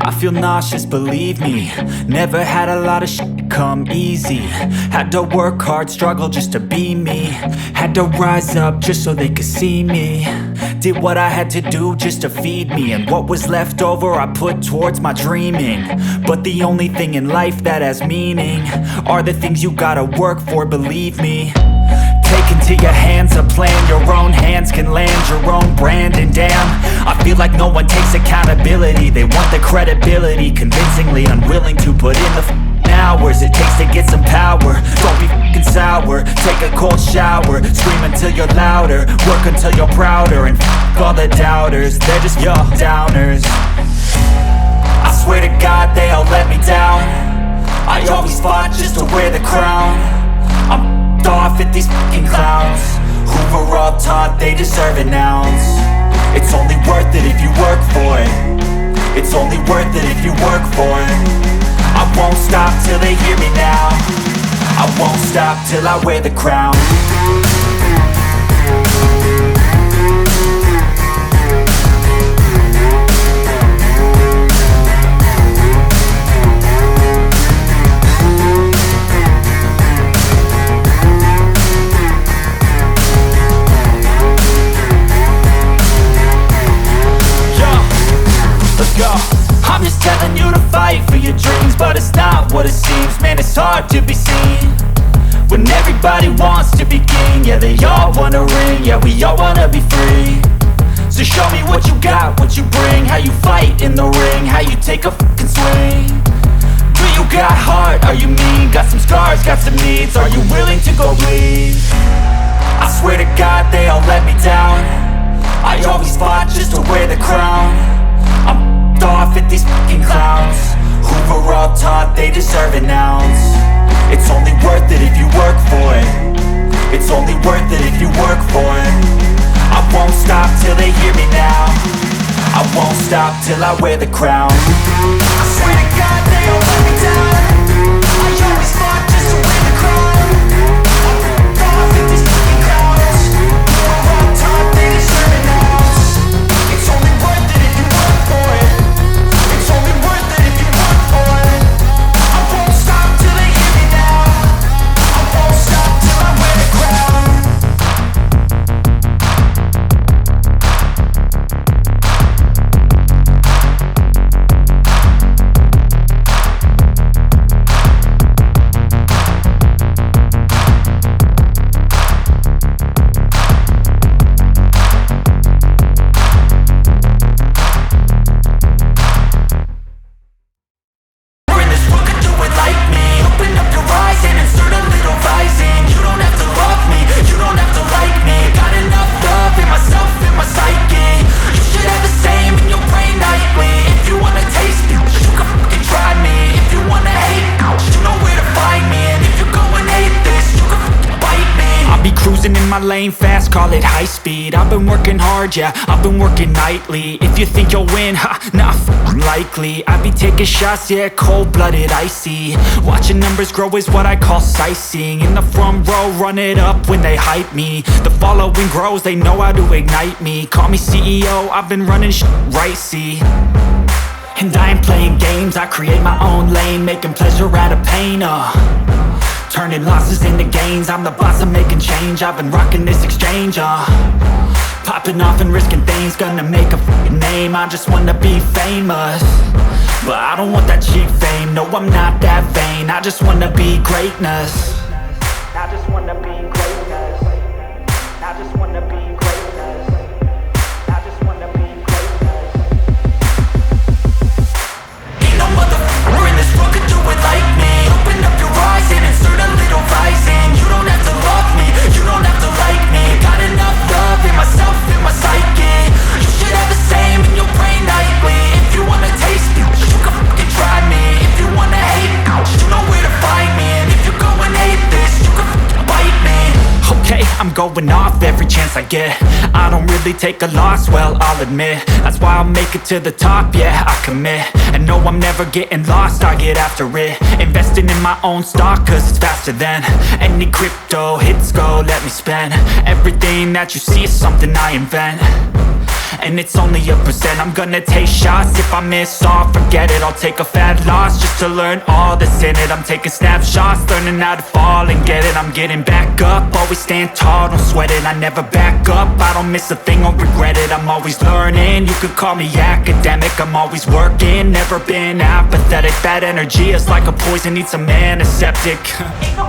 I feel nauseous, believe me. Never had a lot of shit come easy. Had to work hard, struggle just to be me. Had to rise up just so they could see me. Did what I had to do just to feed me, and what was left over I put towards my dreaming. But the only thing in life that has meaning are the things you gotta work for, believe me. Take into your hands a plan, your own hands can land your own brand. And damn, I feel like no one takes accountability. They want the credibility, convincingly unwilling to put in the hours it takes to get some power. Don't be f***ing sour, take a cold shower. Scream until you're louder, work until you're prouder. And f*** all the doubters, they're just your downers. I swear to God they all let me down. I always fought just to wear the crown. I'm off at these fucking clowns who were all taught they deserve an ounce. It's only worth it if you work for it. It's only worth it if you work for it. I won't stop till they hear me now. I won't stop till I wear the crown. I'm just telling you to fight for your dreams, but it's not what it seems. Man, it's hard to be seen when everybody wants to be king. Yeah, they all wanna ring, yeah, we all wanna be free. So show me what you got, what you bring, how you fight in the ring, how you take a fucking swing. Do you got heart, are you mean? Got some scars, got some needs, are you willing to go bleed? I swear to God they all let me down. I always fought just to wear the crown. I'm off at these fucking clowns who were all taught they deserve an ounce. It's only worth it if you work for it. It's only worth it if you work for it. I won't stop till they hear me now. I won't stop till I wear the crown. I swear to God they all let me down. I always fought just to wear the crown. I'm off at these fucking clowns who were all taught they deserve an ounce. It's only worth it if you work for it. It's only worth it if you work for it. I won't stop till they hear me now. I won't stop till I wear the crown. In my lane fast, call it high speed. I've been working hard, yeah, I've been working nightly. If you think you'll win, ha, nah, likely. I be taking shots, yeah, cold-blooded, icy. Watching numbers grow is what I call sightseeing. In the front row, run it up when they hype me. The following grows, they know how to ignite me. Call me CEO, I've been running shit right, see. And I ain't playing games, I create my own lane, making pleasure out of pain, turning losses into gains. I'm the boss, I'm making change. I've been rocking this exchange, popping off and risking things. Gonna make a f***ing name. I just wanna be famous, but I don't want that cheap fame. No, I'm not that vain. I just wanna be greatness. I just wanna be greatness. I just wanna be greatness. I just wanna be greatness. Ain't no motherfucker in this world could do it like me. Open up your eyes and insert a little rising. You don't have to love me, you don't have to like me. Got enough love in myself, in my psyche. You should have the same in your brain nightly. If you wanna taste me, you can fucking try me. If you wanna hate me, you know where to find me. And if you go and hate this, you can fucking bite me. Okay, I'm going off every chance I get. I don't really take a loss, well, I'll admit. That's why I'll make it to the top, yeah, I commit. And no, I'm never getting lost, I get after it. Investing in my own stock, cause it's faster than any crypto hits go, let me spend. Everything that you see is something I invent. and it's only a percent. I'm gonna take shots, if I miss all, forget it. I'll take a fat loss just to learn all that's in it. I'm taking snapshots, learning how to fall and get it. I'm getting back up, always stand tall, don't sweat it. I never back up, I don't miss a thing, I'll regret it. I'm always learning, you could call me academic. I'm always working, never been apathetic. Bad energy is like a poison, needs a antiseptic.